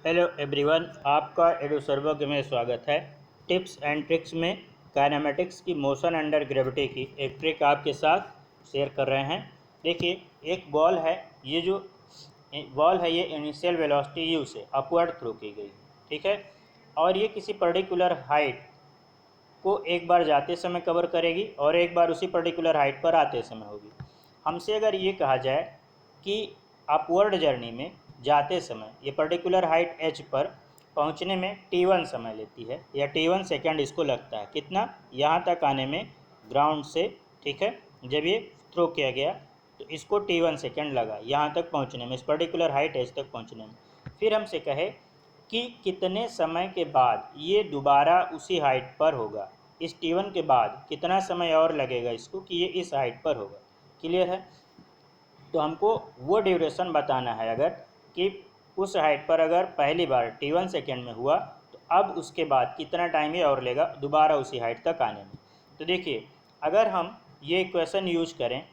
Hello everyone, आपका एडुसर्वो में स्वागत है। टिप्स एंड ट्रिक्स में काइनेमेटिक्स की मोशन अंडर ग्रेविटी की एक ट्रिक आपके साथ शेयर कर रहे हैं। देखिए, एक बॉल है, ये जो बॉल है ये इनिशियल वेलोसिटी u से अपवर्ड थ्रो की गई, ठीक है, और ये किसी पर्टिकुलर हाइट को एक बार जाते समय कवर करेगी और एक बार उसी पर्टिकुलर हाइट पर आते समय होगी। हमसे अगर ये कहा जाए कि अपवर्ड जर्नी में जाते समय ये पर्टिकुलर हाइट h पर पहुंचने में t1 समय लेती है या t1 सेकेंड इसको लगता है, कितना यहाँ तक आने में ग्राउंड से, ठीक है, जब ये थ्रो किया गया तो इसको t1 सेकेंड लगा यहाँ तक पहुँचने में, इस पर्टिकुलर हाइट h तक पहुँचने में। फिर हमसे कहे कि कितने समय के बाद ये दोबारा उसी हाइट पर होगा, इस t1 के बाद कितना समय और लगेगा इसको कि ये इस हाइट पर होगा। क्लियर है? तो हमको वो ड्यूरेशन बताना है अगर कि उस हाइट पर अगर पहली बार t1 सेकेंड में हुआ तो अब उसके बाद कितना टाइम ये और लेगा दोबारा उसी हाइट तक आने में। तो देखिए, अगर हम ये इक्वेशन यूज करें,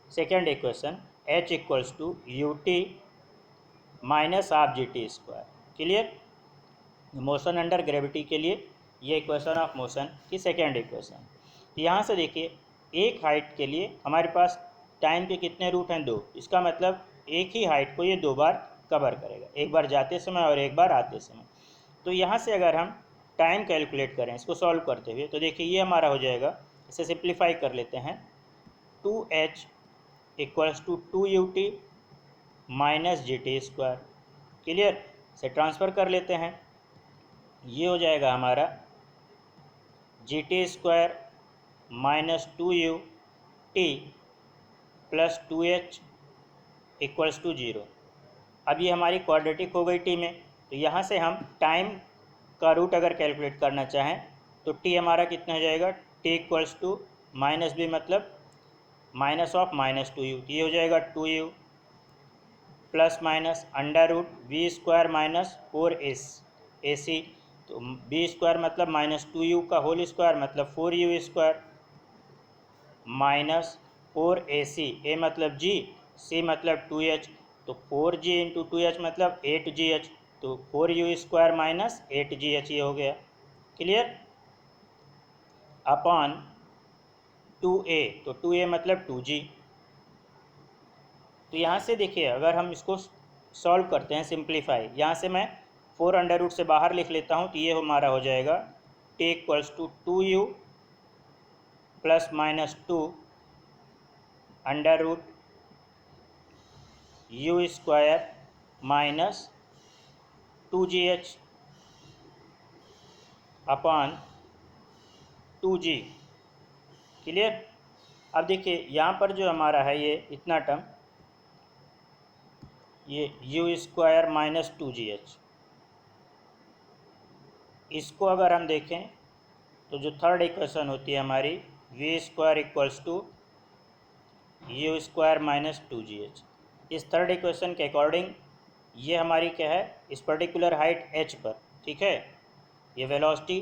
second equation h equals to u t minus half g t square. Clear? Motion under gravity के लिए ये इक्वेशन ऑफ मोशन की सेकेंड इक्वेशन। यहाँ से देखिए, एक हाइट के लिए हमारे पास टाइम के कितने रूट हैं? दो। इसका मतलब एक ही हाइट को ये दो बार कवर करेगा, एक बार जाते समय और एक बार आते समय। तो यहाँ से अगर हम टाइम कैलकुलेट करें इसको सॉल्व करते हुए तो देखिए ये हमारा हो जाएगा, इसे सिंप्लीफाई कर लेते हैं, 2h equals to 2ut minus g t square. Clear? से ट्रांसफ़र कर लेते हैं, ये हो जाएगा हमारा g t square minus 2u t plus 2h equals to 0। अब ये हमारी क्वाड्रेटिक हो गई टी में, तो यहाँ से हम टाइम का रूट अगर कैलकुलेट करना चाहें तो टी हमारा कितना हो जाएगा, t equals to minus b मतलब माइनस ऑफ माइनस 2u, ये हो जाएगा 2u plus minus under root v square minus 4s a c. तो बी स्क्वायर मतलब माइनस 2u का होल स्क्वायर मतलब 4u स्क्वायर माइनस 4ac, ए मतलब g, c मतलब 2h, तो 4g इंटू 2h मतलब 8gh, तो 4u स्क्वायर माइनस 8gh ये हो गया। क्लियर? अपॉन 2a, तो 2a मतलब 2g। तो यहाँ से देखिए, अगर हम इसको सॉल्व करते हैं सिंप्लीफाई, यहाँ से मैं 4 अंडर रूट से बाहर लिख लेता हूँ तो ये हमारा हो जाएगा t equals to 2u plus minus 2 under root u square minus 2gh upon 2g। Clear? अब देखिए यहाँ पर जो हमारा है ये इतना टर्म, ये यू स्क्वायर माइनस 2gh, इसको अगर हम देखें तो जो थर्ड इक्वेशन होती है हमारी v square equals to u square minus 2gh, इस थर्ड इक्वेशन के अकॉर्डिंग ये हमारी क्या है, इस पर्टिकुलर हाइट h पर, ठीक है, ये वेलोसिटी,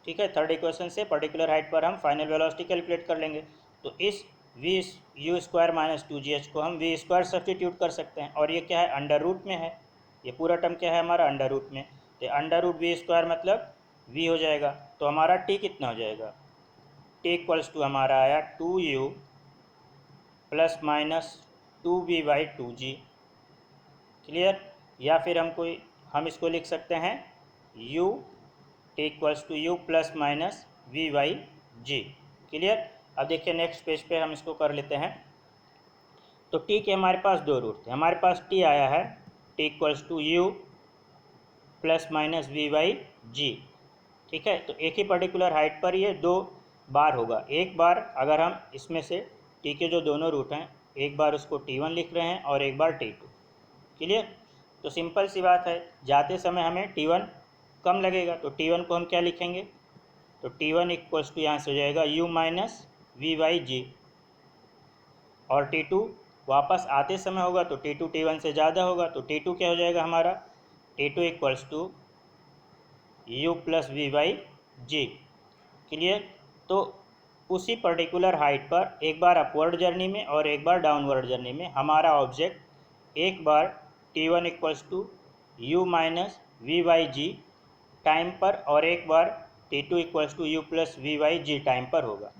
ठीक है, थर्ड इक्वेशन से पर्टिकुलर हाइट पर हम फाइनल वेलोसिटी कैलकुलेट कर लेंगे। तो इस we you square minus 2gh को हम वी स्क्वायर सब्सटीट्यूट कर सकते हैं, और ये क्या है, अंडर रूट में है, ये पूरा टर्म क्या है हमारा अंडर रूट में, तो अंडर रूट वी स्क्वायर मतलब वी हो जाएगा। तो हमारा टी कितना हो जाएगा, टी इक्वल्स टू हमारा आया 2u plus minus 2v/2g। Clear? या फिर हम इसको लिख सकते हैं u t equals to u plus minus v/g। Clear? अब देखिए नेक्स्ट पेज पे हम इसको कर लेते हैं। तो t के हमारे पास दो रूट थे, हमारे पास t आया है t equals to u plus minus v/g, ठीक है। तो एक ही पर्टिकुलर हाइट पर ये दो बार होगा, एक बार अगर हम इसमें से t के जो दोनों रूट हैं एक बार उसको t1 लिख रहे हैं और एक बार t2। क्लियर? तो सिंपल सी बात है, जाते समय हमें t1 कम लगेगा तो t1 को हम क्या लिखेंगे, तो t1 इक्वल्स टू यहाँ से हो जाएगा u माइनस v/g, और t2 वापस आते समय होगा तो t2 t1 से ज़्यादा होगा, तो t2 क्या हो जाएगा हमारा, t2 equals to u plus v/g। Clear? तो उसी पर्टिकुलर हाइट पर एक बार अपवर्ड जर्नी में और एक बार डाउनवर्ड जर्नी में हमारा ऑब्जेक्ट एक बार t1 equals to u minus v Y g time पर, और एक बार t2 equals to u plus v Y g time पर होगा।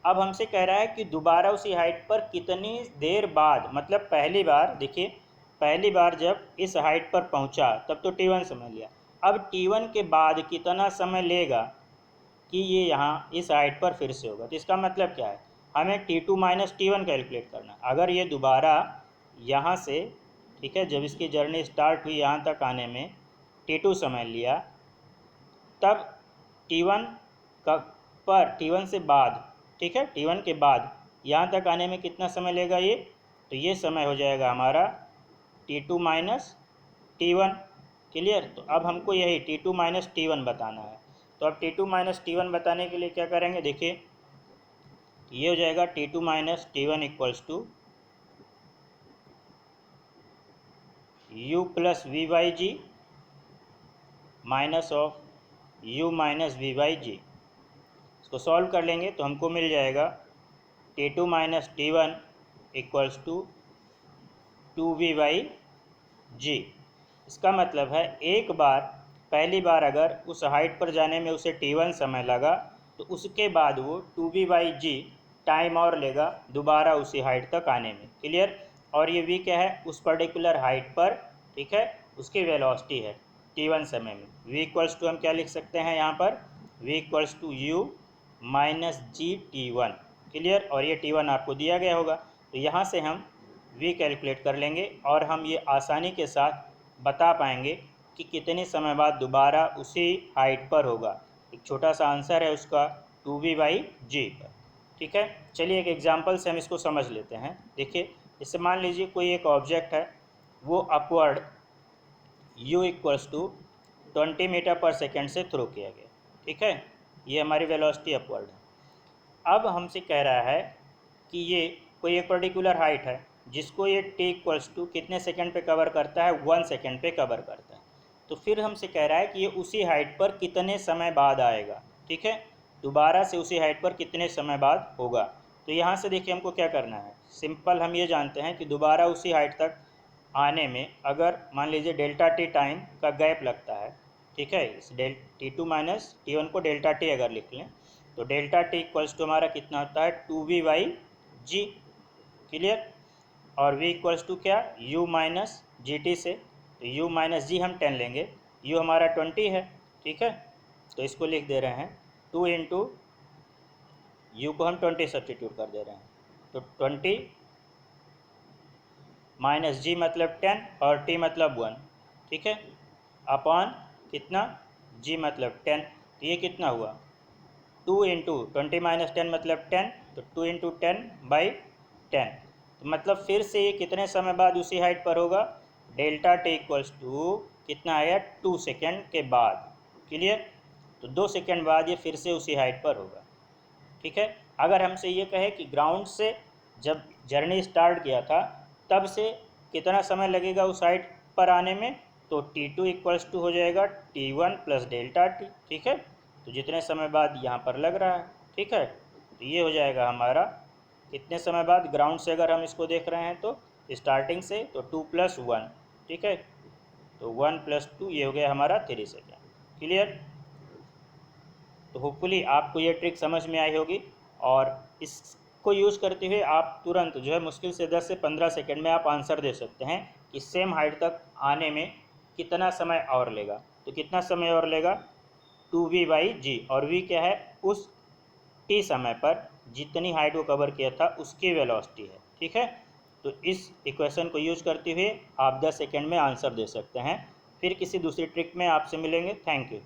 अब हमसे कह रहा है कि दोबारा उसी हाइट पर कितनी देर बाद, मतलब पहली बार, देखिए पहली बार जब इस हाइट पर पहुंचा तब तो t1 समय लिया, अब t1 के बाद कितना समय लेगा कि ये यहाँ इस हाइट पर फिर से होगा। तो इसका मतलब क्या है, हमें t2 माइनस टी1 कैलकुलेट करना। अगर ये दोबारा यहाँ से, ठीक है, जब इसकी जर्नी स्टार्ट हुई यहाँ तक आने में t2 समय लिया, तब t1 का पर t1 से बाद, ठीक है, t1 के बाद यहाँ तक आने में कितना समय लेगा ये, तो ये समय हो जाएगा हमारा t2 माइनस टी1। क्लियर। तो अब हमको यही t2 माइनस टी1 बताना है। तो अब t2 माइनस टी1 बताने के लिए क्या करेंगे, देखिए ये हो जाएगा t2 minus T one equals to u plus v Y g minus of u minus v Y g. इसको सॉल्व कर लेंगे तो हमको मिल जाएगा t2 minus T one equals to 2v y g. इसका मतलब है एक बार, पहली बार अगर उस हाइट पर जाने में उसे t1 समय लगा तो उसके बाद वो 2v बाई जी टाइम और लेगा दोबारा उसी हाइट तक आने में। क्लियर। और ये v क्या है, उस पर्टिकुलर हाइट पर, ठीक है, उसकी वेलोसिटी है t1 समय में। v इक्वल्स टू हम क्या लिख सकते हैं यहाँ पर, v equals to u minus g t1। Clear. और ये t1 आपको दिया गया होगा, तो यहाँ से हम v कैलकुलेट कर लेंगे और हम ये आसानी के साथ बता पाएंगे कि कितने समय बाद दोबारा उसी हाइट पर होगा। एक छोटा सा आंसर है उसका 2v बाई जी पर। ठीक है, चलिए एक एग्जांपल से हम इसको समझ लेते हैं। देखिए, इससे मान लीजिए कोई एक ऑब्जेक्ट है, वो upward u equals to 20 meter पर सेकेंड से थ्रो किया गया। ठीक है, ये हमारी वेलोसिटी अपवर्ड है। अब हमसे कह रहा है कि ये कोई एक पर्टिकुलर हाइट है जिसको ये t इक्वल्स टू कितने सेकंड पे कवर करता है, 1 सेकंड पे कवर करता है। तो फिर हमसे कह रहा है कि ये उसी हाइट पर कितने समय बाद आएगा। ठीक है, दोबारा से उसी हाइट पर कितने समय बाद होगा। तो यहाँ से देखिए हमको क्या करना है, सिंपल हम ये जानते हैं कि दोबारा उसी हाइट तक आने में अगर मान लीजिए डेल्टा टी टाइम का गैप लगता है, ठीक है, इस t2 माइनस टी1 को डेल्टा टी अगर लिख लें तो डेल्टा टी इक्वल्स टू हमारा कितना होता है 2v बाई जी। क्लियर। और v इक्वल्स टू क्या, u माइनस जी टी से, तो u माइनस जी हम 10 लेंगे, u हमारा 20 है। ठीक है, तो इसको लिख दे रहे हैं 2 इंटू यू को हम 20 सब्सटीट्यूट कर दे रहे हैं, तो 20 माइनस जी मतलब 10 और t मतलब 1। ठीक है, अपॉन कितना, g मतलब 10, तो ये कितना हुआ 2 इंटू 20 माइनस 10 मतलब 10, तो 2 इंटू 10 बाई 10। तो मतलब फिर से ये कितने समय बाद उसी हाइट पर होगा, डेल्टा टी इक्वल्स टू कितना आया 2 सेकेंड के बाद। क्लियर। तो 2 सेकेंड बाद ये फिर से उसी हाइट पर होगा। ठीक है, अगर हमसे ये कहे कि ग्राउंड से जब जर्नी स्टार्ट किया था तब से कितना समय लगेगा उस हाइट पर आने में, तो t2 इक्वल्स टू हो जाएगा t1 प्लस डेल्टा टी। ठीक है, तो जितने समय बाद यहाँ पर लग रहा है। ठीक है, तो ये हो जाएगा हमारा कितने समय बाद, ग्राउंड से अगर हम इसको देख रहे हैं तो स्टार्टिंग से, तो 2 प्लस 1। ठीक है, तो 1 प्लस 2 ये हो गया हमारा 3 सेकेंड। क्लियर। तो होपफुली आपको ये ट्रिक समझ में आई होगी और इसको यूज़ करते हुए आप तुरंत जो है मुश्किल से 10 से 15 सेकंड में आप आंसर दे सकते हैं कि सेम हाइट तक आने में कितना समय और लेगा। तो कितना समय और लेगा 2v बाई जी, और v क्या है, उस t समय पर जितनी हाइट को कवर किया था उसकी वेलोसिटी है। ठीक है, तो इस इक्वेशन को यूज करते हुए आप 10 सेकंड में आंसर दे सकते हैं। फिर किसी दूसरी ट्रिक में आपसे मिलेंगे। Thank you.